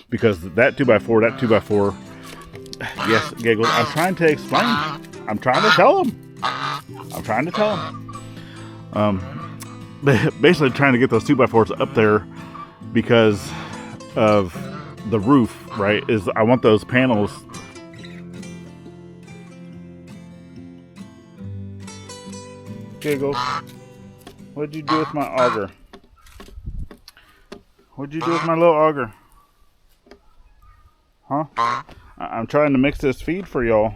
because that 2x4, yes, Giggles, I'm trying to explain. I'm trying to tell them. Basically trying to get those 2x4s up there because of the roof, right? I want those panels. Giggles, what'd you do with my auger? What'd you do with my little auger? Huh? I'm trying to mix this feed for y'all,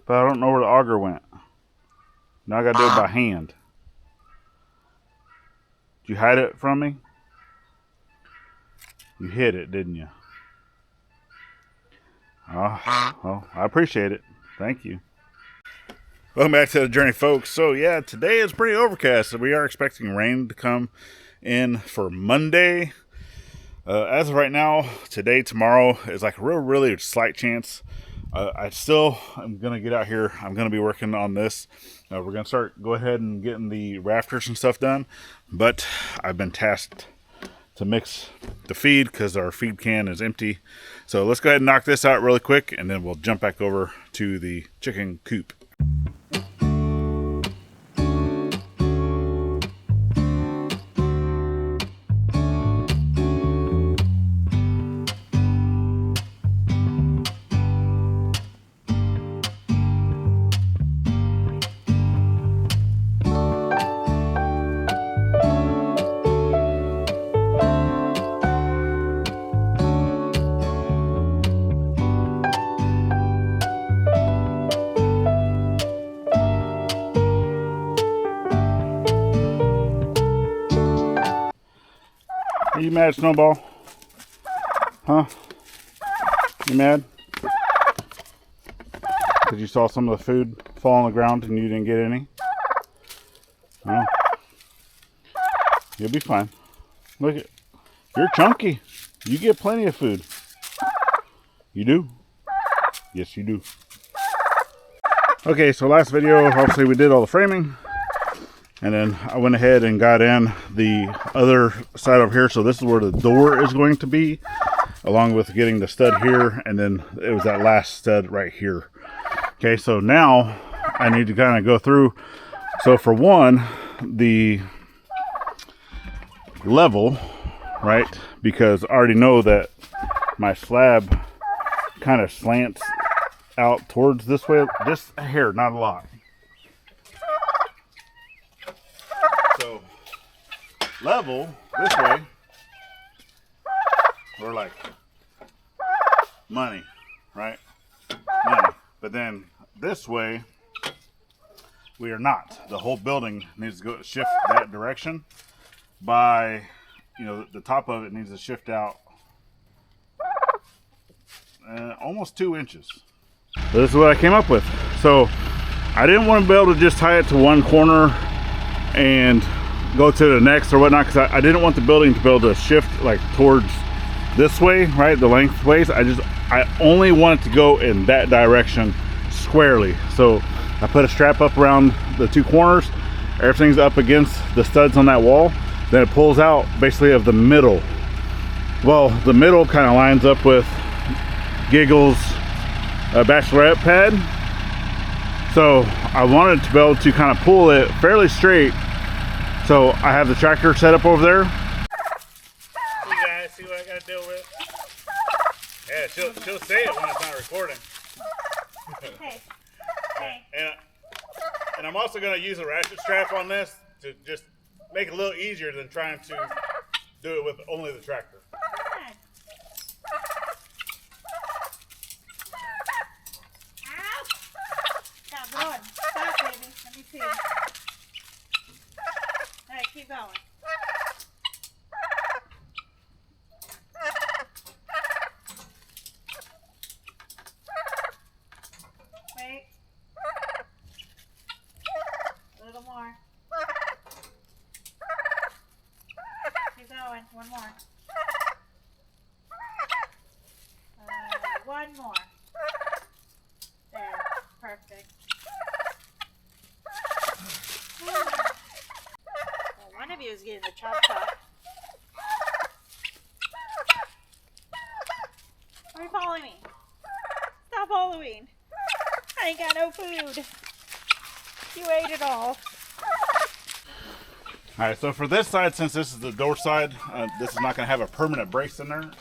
but I don't know where the auger went. Now I gotta do it by hand. Did you hide it from me? You hid it, didn't you? Oh, well, I appreciate it. Thank you. Welcome back to the journey, folks. So yeah, today is pretty overcast. So we are expecting rain to come in for Monday. As of right now, today, tomorrow is like a really slight chance. I'm gonna get out here. I'm gonna be working on this. We're gonna go ahead and getting the rafters and stuff done. But I've been tasked to mix the feed because our feed can is empty. So let's go ahead and knock this out really quick, and then we'll jump back over to the chicken coop. Are you mad, Snowball? Huh? You mad? Because you saw some of the food fall on the ground and you didn't get any? No. You'll be fine. Look at, you're chunky. You get plenty of food. You do? Yes, you do. Okay, so last video, obviously we did all the framing. And then I went ahead and got in the other side over here. So this is where the door is going to be, along with getting the stud here. And then it was that last stud right here. Okay, so now I need to kind of go through. So for one, the level, right? Because I already know that my slab kind of slants out towards this way. Just a hair, not a lot. So, level this way, we're like money, right? Money. But then this way, we are not. The whole building needs to go shift that direction by, the top of it needs to shift out almost 2 inches. So this is what I came up with. So I didn't want to be able to just tie it to one corner and go to the next or whatnot, because I didn't want the building to be able to shift like towards this way, right, the lengthways. I only want it to go in that direction squarely. So I put a strap up around the 2 corners, everything's up against the studs on that wall, then it pulls out basically of the middle. Well, the middle kind of lines up with Giggles' bachelorette pad. So I wanted to be able to kind of pull it fairly straight. So I have the tractor set up over there. You guys see what I got to deal with? Yeah, she'll say it when it's not recording. Hey. And I'm also going to use a ratchet strap on this to just make it a little easier than trying to do it with only the tractor. Stop, baby. Let me see. All right, keep going. Wait. A little more. Keep going. One more. One more. There. Perfect. Well, one of you is getting the chop. following me. Stop following. I ain't got no food. You ate it all. Alright, so for this side, since this is the door side, this is not going to have a permanent brace in there. I'm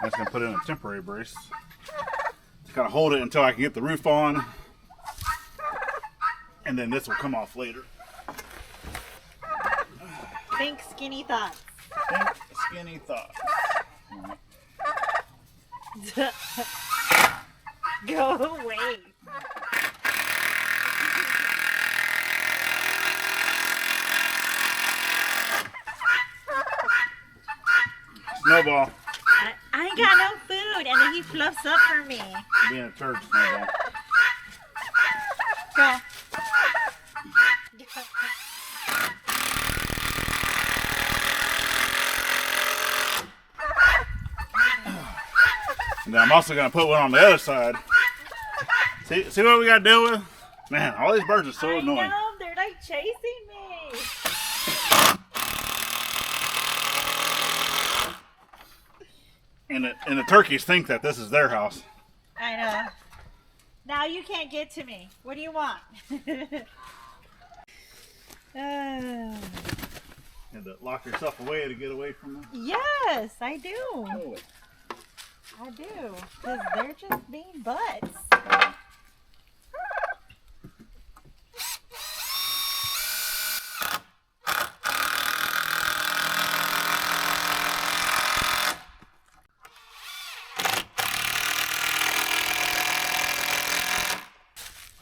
just going to put in a temporary brace to kind of hold it until I can get the roof on. And then this will come off later. Think skinny thoughts. Think skinny thoughts. Go away. Snowball. I ain't got no food, and then he fluffs up for me. Being a turd, Snowball. Go. And then I'm also going to put one on the other side. See what we got to deal with? Man, all these birds are so annoying. I know, they're like chasing me. And the turkeys think that this is their house. I know. Now you can't get to me. What do you want? You had to lock yourself away to get away from them. Yes, I do. Oh. I do. Because they're just being butts.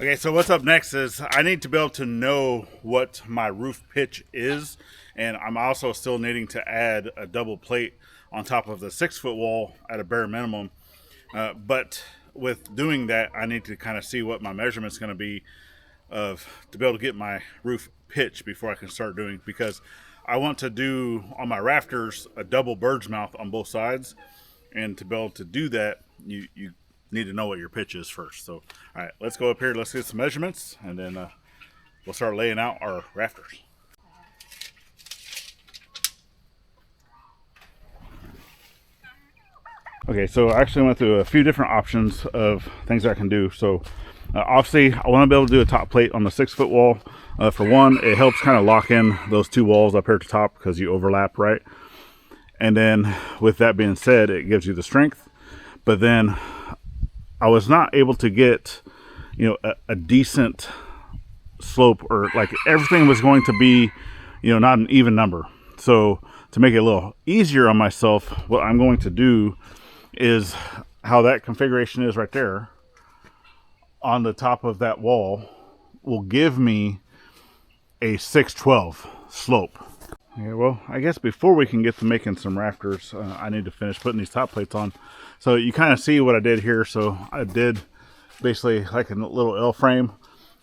Okay, so what's up next is I need to be able to know what my roof pitch is, and I'm also still needing to add a double plate on top of the 6-foot wall at a bare minimum. But with doing that, I need to kind of see what my measurement's going to be to be able to get my roof pitch before I can start doing, because I want to do on my rafters a double bird's mouth on both sides, and to be able to do that, you need to know what your pitch is first. So, all right, let's go up here. Let's get some measurements, and then we'll start laying out our rafters. Okay, so I actually went through a few different options of things I can do. So, obviously, I want to be able to do a top plate on the 6-foot wall. For one, it helps kind of lock in those two walls up here at the top because you overlap, right? And then, with that being said, it gives you the strength. But then, I was not able to get, a decent slope, or like everything was going to be, not an even number. So to make it a little easier on myself, what I'm going to do is how that configuration is right there on the top of that wall will give me a 612 slope. Okay, well, I guess before we can get to making some rafters, I need to finish putting these top plates on. So you kind of see what I did here. So I did basically like a little L frame,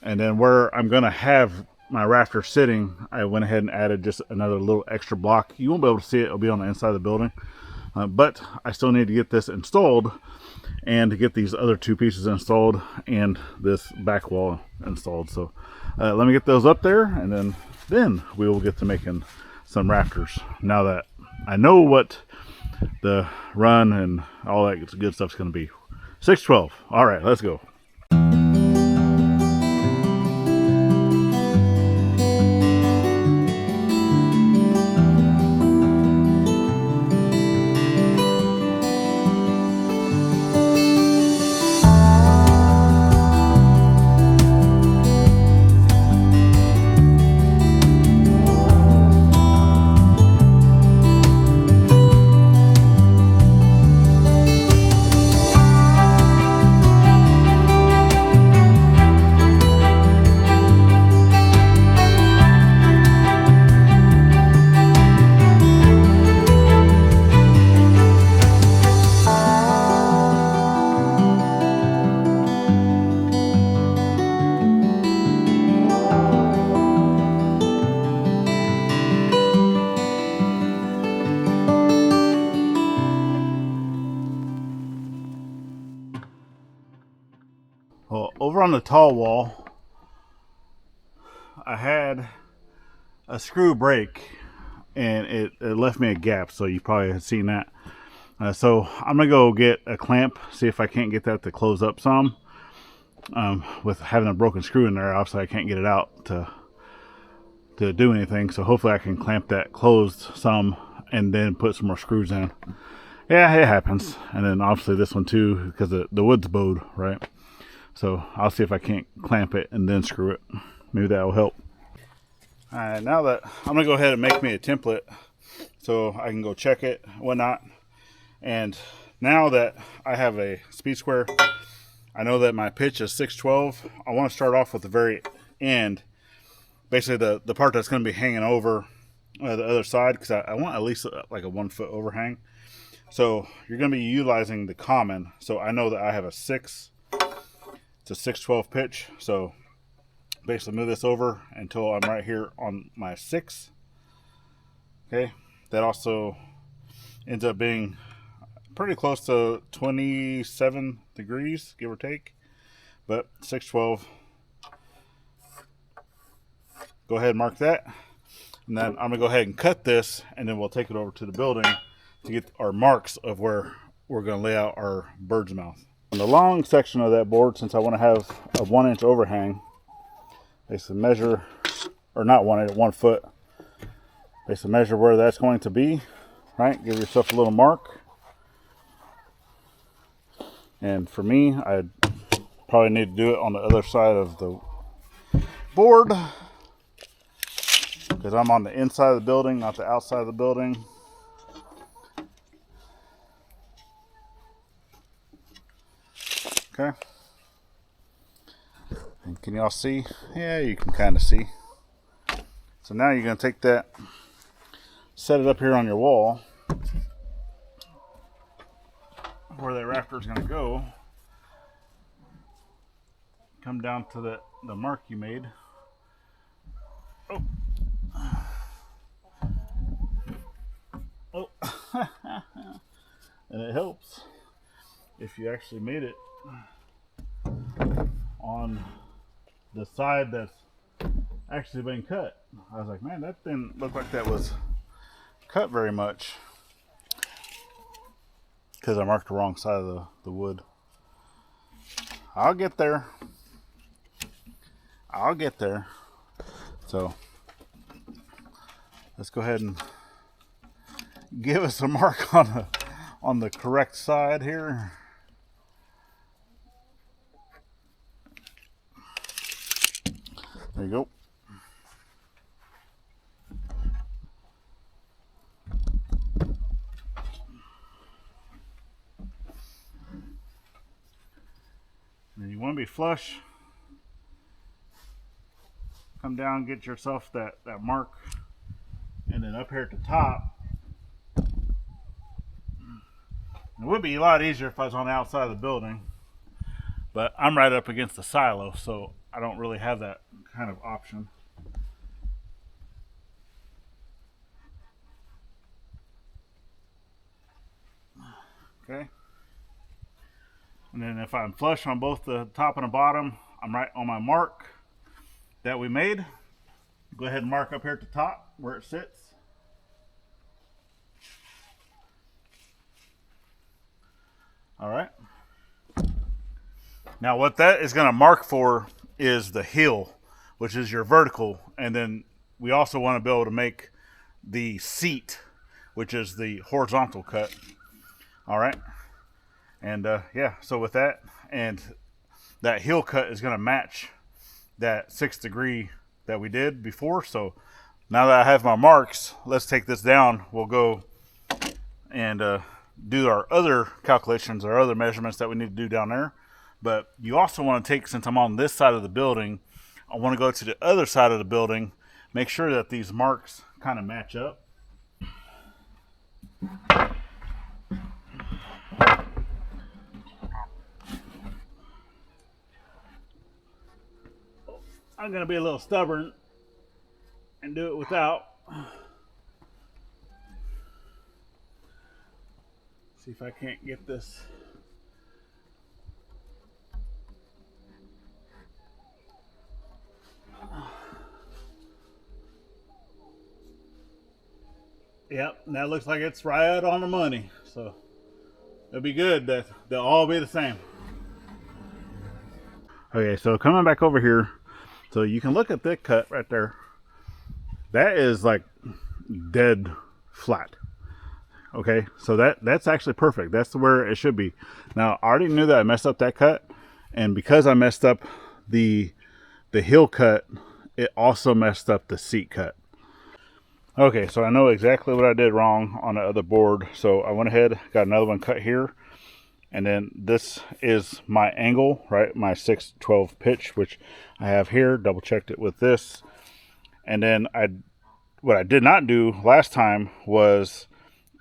and then where I'm going to have my rafter sitting, I went ahead and added just another little extra block. You won't be able to see it. It'll be on the inside of the building. But I still need to get this installed and to get these other two pieces installed and this back wall installed. So let me get those up there, and then we will get to making some rafters. Now that I know what the run and all that good stuff's going to be. 612. All right, let's go. Well, over on the tall wall, I had a screw break, and it left me a gap, so you probably have seen that. So I'm gonna go get a clamp, see if I can't get that to close up some. With having a broken screw in there, obviously I can't get it out to do anything. So hopefully I can clamp that closed some and then put some more screws in. Yeah, it happens. And then obviously this one too, because the wood's bowed, right? So I'll see if I can't clamp it and then screw it. Maybe that will help. All right, now that I'm gonna go ahead and make me a template so I can go check it, whatnot. And now that I have a speed square, I know that my pitch is 612. I want to start off with the very end, basically the part that's going to be hanging over the other side, because I want at least like a 1 foot overhang. So you're going to be utilizing the common. So I know that I have it's a 612 pitch. So basically move this over until I'm right here on my 6. Okay, that also ends up being pretty close to 27 degrees, give or take, but 612. Go ahead and mark that, and then I'm gonna go ahead and cut this, and then we'll take it over to the building to get our marks of where we're gonna lay out our bird's mouth. On the long section of that board, since I want to have a 1 inch overhang, basically measure, or not 1 foot, basically measure where that's going to be, right? Give yourself a little mark. And for me, I probably need to do it on the other side of the board, because I'm on the inside of the building, not the outside of the building. Okay. And can y'all see? Yeah, you can kind of see. So now you're going to take that, set it up here on your wall, where that rafter is going to go. Come down to the mark you made. Oh. Oh. And it helps if you actually made it on the side that's actually been cut. I was like, man, that didn't look like that was cut very much, because I marked the wrong side of the wood. I'll get there. I'll get there. So let's go ahead and give us a mark on the correct side here. There you go. And you want to be flush. Come down, get yourself that mark, and then up here at the top. It would be a lot easier if I was on the outside of the building, but I'm right up against the silo, so I don't really have that kind of option. Okay. And then if I'm flush on both the top and the bottom, I'm right on my mark that we made. Go ahead and mark up here at the top where it sits. All right. Now what that is going to mark for is the heel, which is your vertical. And then we also want to be able to make the seat, which is the horizontal cut. All right. And yeah, so with that, and that heel cut is going to match that 6 degree that we did before. So now that I have my marks, let's take this down. We'll go and do our other calculations, our other measurements that we need to do down there. But you also want to take, since I'm on this side of the building, I want to go to the other side of the building, make sure that these marks kind of match up. I'm going to be a little stubborn and do it without. See if I can't get this. Yep, that looks like it's right on the money. So It'll be good that they'll all be the same. Okay, so coming back over here, so you can look at that cut right there. That is like dead flat. Okay, so that's actually perfect. That's where it should be. Now, I already knew that I messed up that cut, and because I messed up the heel cut, it also messed up the seat cut. Okay, so I know exactly what I did wrong on the other board. So I went ahead, got another one cut here, and then this is my angle, right? My 6/12 pitch, which I have here. Double checked it with this, and then what I did not do last time was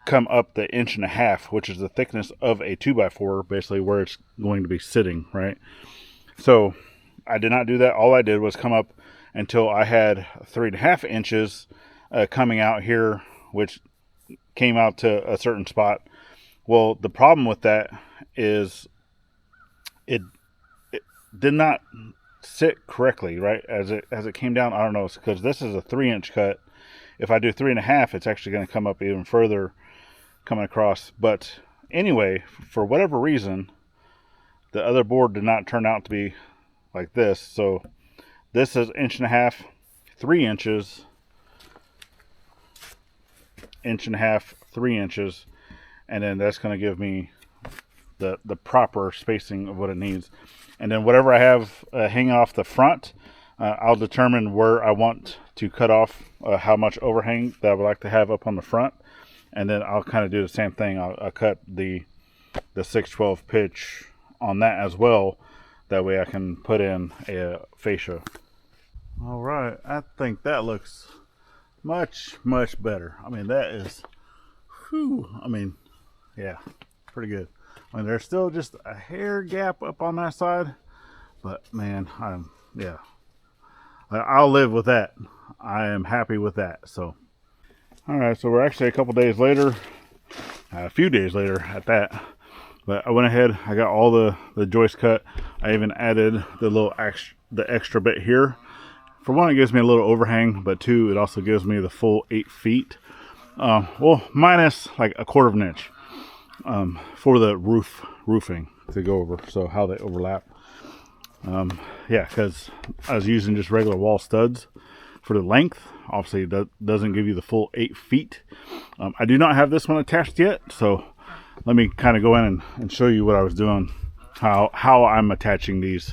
come up the 1.5 inches, which is the thickness of a 2x4, basically where it's going to be sitting, right? So I did not do that. All I did was come up until I had 3.5 inches coming out here, which came out to a certain spot. Well, the problem with that is it did not sit correctly, right? As it came down, I don't know, because this is a 3-inch cut. If I do 3.5, it's actually going to come up even further coming across. But anyway, for whatever reason, the other board did not turn out to be like this. So this is 1.5 inches, 3 inches, 1.5 inches, 3 inches, and then that's going to give me the proper spacing of what it needs. And then whatever I have hanging off the front, I'll determine where I want to cut off how much overhang that I would like to have up on the front. And then I'll kind of do the same thing. I'll cut the 6/12 pitch on that as well. That way I can put in a fascia. All right, I think that looks much better. I mean, that is, whew, I mean, yeah, pretty good. I mean, there's still just a hair gap up on that side, but man, yeah, I'll live with that. I am happy with that. So all right, so we're actually a couple days later, a few days later at that. But I went ahead, I got all the joist cut. I even added the extra bit here. For one, it gives me a little overhang, but two, it also gives me the full 8 feet. Well, minus like 1/4 inch for the roofing to go over. So how they overlap. Yeah, because I was using just regular wall studs for the length. Obviously, that doesn't give you the full 8 feet. I do not have this one attached yet, so let me kind of go in and show you what I was doing, how I'm attaching these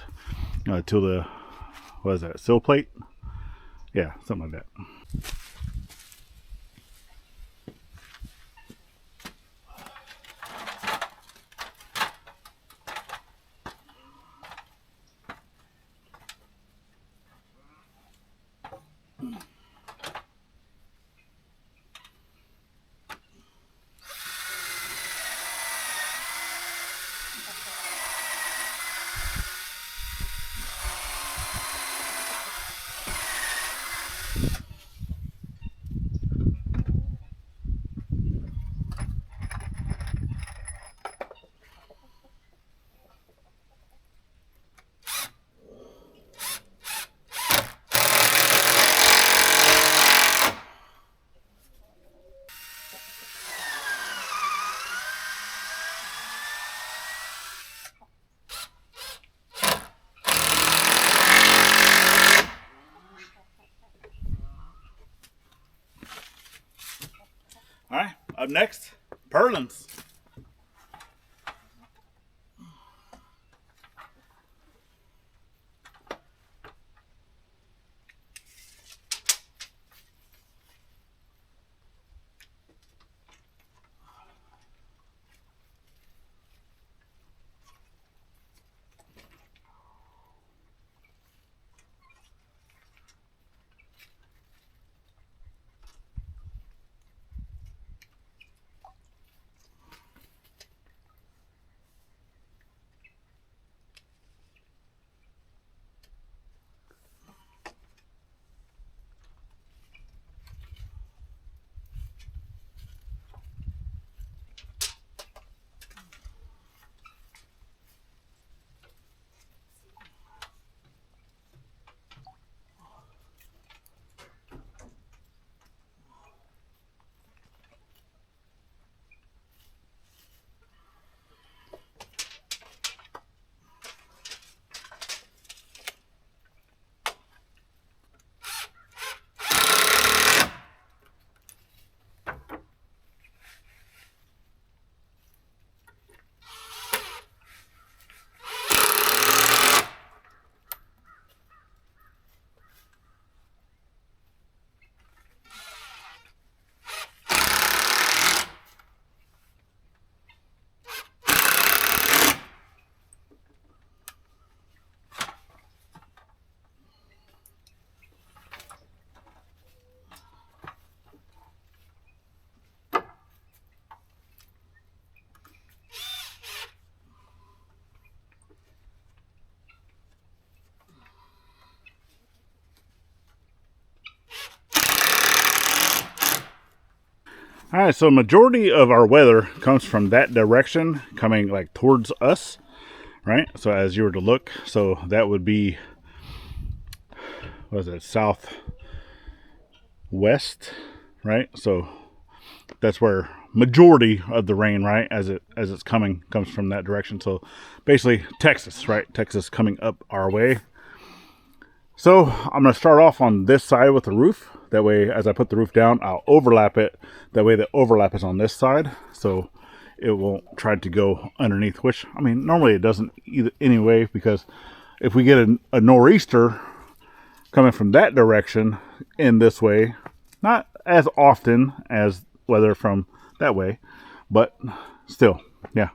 to the, what is that, sill plate? Yeah, something like that. All right, up next, Purlins. All right, so majority of our weather comes from that direction, coming like towards us, right? So as you were to look, so that would be, what is it, southwest, right? So that's where majority of the rain, right, as it's coming, comes from that direction. So basically Texas, right? Texas coming up our way. So I'm going to start off on this side with the roof. That way, as I put the roof down, I'll overlap it. That way the overlap is on this side. So it won't try to go underneath, which, I mean, normally it doesn't either anyway, because if we get a nor'easter coming from that direction in this way, not as often as weather from that way, but still, yeah.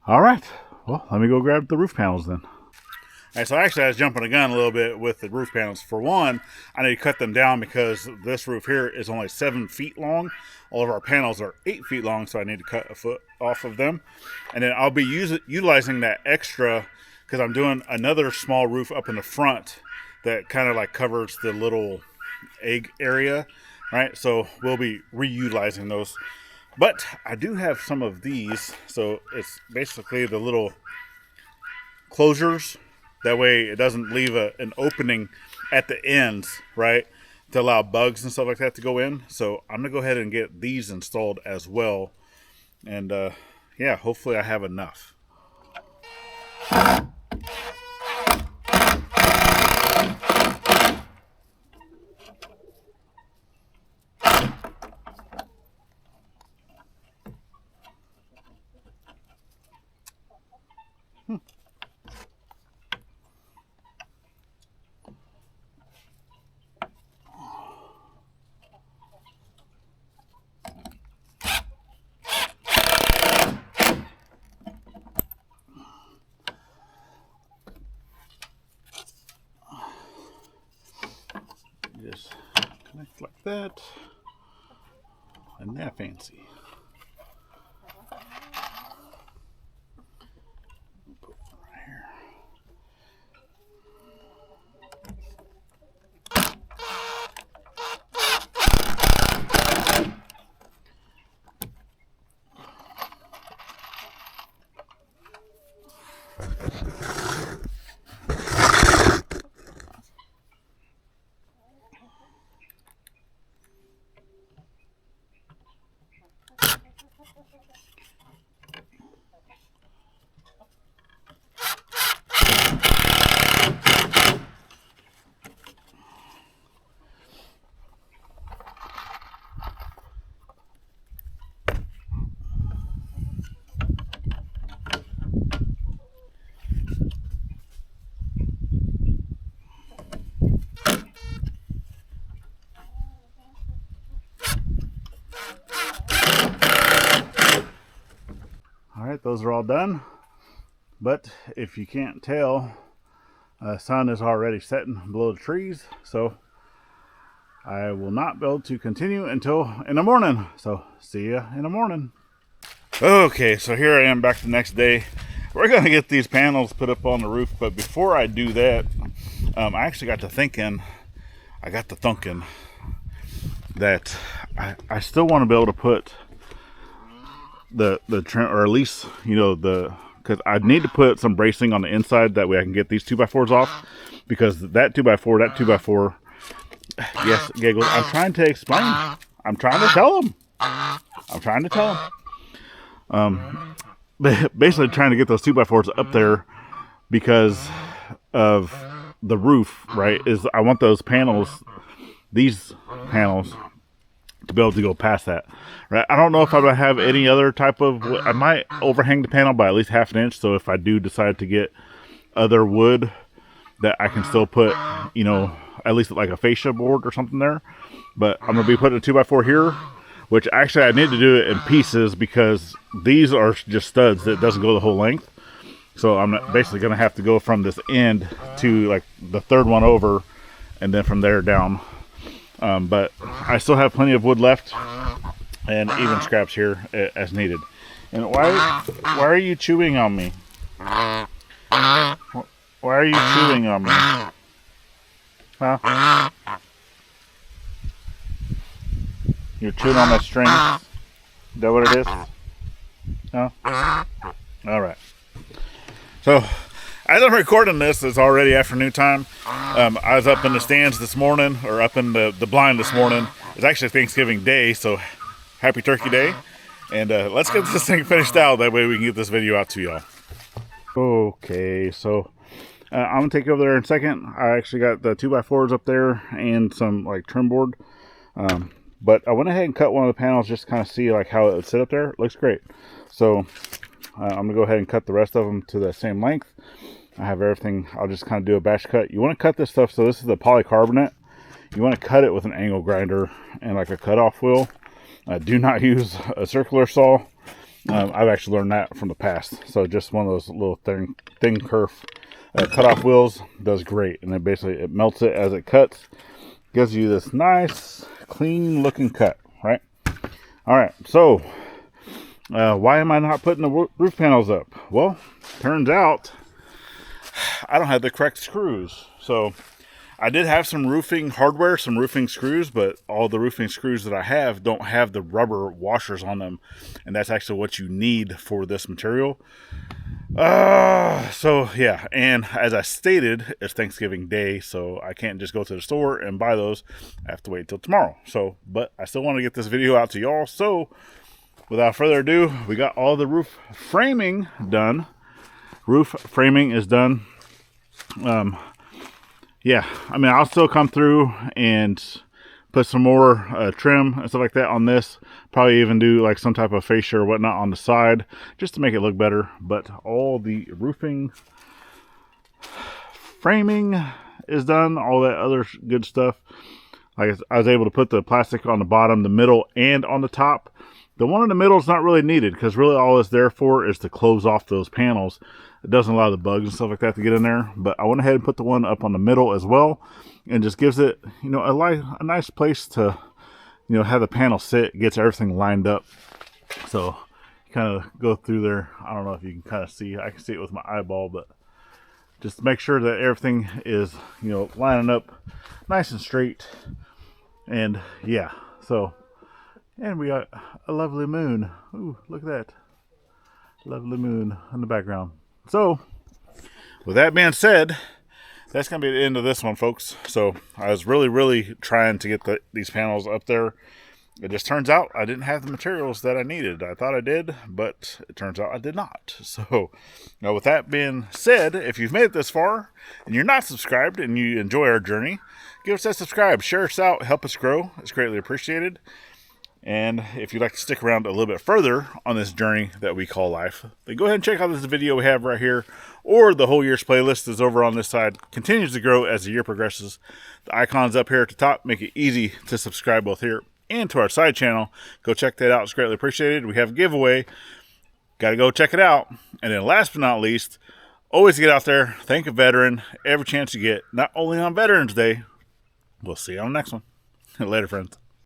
All right, well, let me go grab the roof panels then. All right, so actually I was jumping the gun a little bit with the roof panels. For one, I need to cut them down because this roof here is only 7 feet long. All of our panels are 8 feet long, so I need to cut a foot off of them. And then I'll be utilizing that extra because I'm doing another small roof up in the front that kind of like covers the little egg area, right? So we'll be reutilizing those. But I do have some of these, so it's basically the little closures. That way it doesn't leave an opening at the ends, right, to allow bugs and stuff like that to go in. So I'm going to go ahead and get these installed as well. And, yeah, hopefully I have enough. Just connect like that. Isn't that fancy? Put one right here. Alright, those are all done. But if you can't tell, the sun is already setting below the trees, so I will not be able to continue until in the morning. So see ya in the morning. Okay, so here I am back the next day. We're going to get these panels put up on the roof, but before I do that, I actually got to thinking, that I still want to be able to put the trim, or at least, you know, because I need to put some bracing on the inside, that way I can get these 2x4s off, because that 2x4, yes, Giggles, I'm trying to explain, I'm trying to tell them, basically trying to get those 2x4s up there because of the roof, right, is I want those panels, these panels, to be able to go past that, right? I don't know if I would have any other type of, I might overhang the panel by at least 1/2 inch, so if I do decide to get other wood, that I can still put, you know, at least like a fascia board or something there. But I'm going to be putting a 2x4 here, which actually I need to do it in pieces because these are just studs that doesn't go the whole length. So I'm basically going to have to go from this end to like the third one over, and then from there down. But I still have plenty of wood left, and even scraps here as needed. And why are you chewing on me? Why are you chewing on me? Huh? You're chewing on my string. Is that what it is? No? All right. So, as I'm recording this, it's already afternoon time. I was up in the stands this morning, or up in the blind this morning. It's actually Thanksgiving Day, so happy Turkey Day. And let's get this thing finished out. That way we can get this video out to y'all. Okay, so I'm going to take you over there in a second. I actually got the 2x4s up there and some like trim board. But I went ahead and cut one of the panels just to kind of see like how it would sit up there. It looks great. So I'm going to go ahead and cut the rest of them to the same length. I have everything. I'll just kind of do a batch cut. You want to cut this stuff. So this is the polycarbonate. You want to cut it with an angle grinder and like a cutoff wheel. Do not use a circular saw. I've actually learned that from the past. So just one of those little thin kerf cutoff wheels does great. And then basically it melts it as it cuts. Gives you this nice, clean looking cut, right? All right, so why am I not putting the roof panels up? Well, turns out I don't have the correct screws. So I did have some roofing hardware, some roofing screws, but all the roofing screws that I have don't have the rubber washers on them. And that's actually what you need for this material. So yeah, and as I stated, it's Thanksgiving Day, so I can't just go to the store and buy those. I have to wait till tomorrow. So, but I still want to get this video out to y'all. So without further ado, we got all the roof framing done. Roof framing is done. Yeah, I mean, I'll still come through and put some more trim and stuff like that on this. Probably even do like some type of fascia or whatnot on the side just to make it look better. But all the roofing framing is done. All that other good stuff. Like I was able to put the plastic on the bottom, the middle, and on the top. The one in the middle is not really needed because really all it's there for is to close off those panels. It doesn't allow the bugs and stuff like that to get in there. But I went ahead and put the one up on the middle as well. And just gives it, you know, a nice place to, you know, have the panel sit. Gets everything lined up. So you kind of go through there. I don't know if you can kind of see. I can see it with my eyeball. But just make sure that everything is, you know, lining up nice and straight. And yeah, so... And we got a lovely moon. Ooh, look at that. Lovely moon in the background. So, with that being said, that's going to be the end of this one, folks. So, I was really trying to get these panels up there. It just turns out I didn't have the materials that I needed. I thought I did, but it turns out I did not. So, now with that being said, if you've made it this far and you're not subscribed and you enjoy our journey, give us that subscribe. Share us out. Help us grow. It's greatly appreciated. And if you'd like to stick around a little bit further on this journey that we call life, then go ahead and check out this video we have right here, or the whole year's playlist is over on this side. Continues to grow as the year progresses. The icons up here at the top make it easy to subscribe both here and to our side channel. Go check that out. It's greatly appreciated. We have a giveaway. Got to go check it out. And then last but not least, always get out there, thank a veteran every chance you get, not only on Veterans Day. We'll see you on the next one. Later, friends.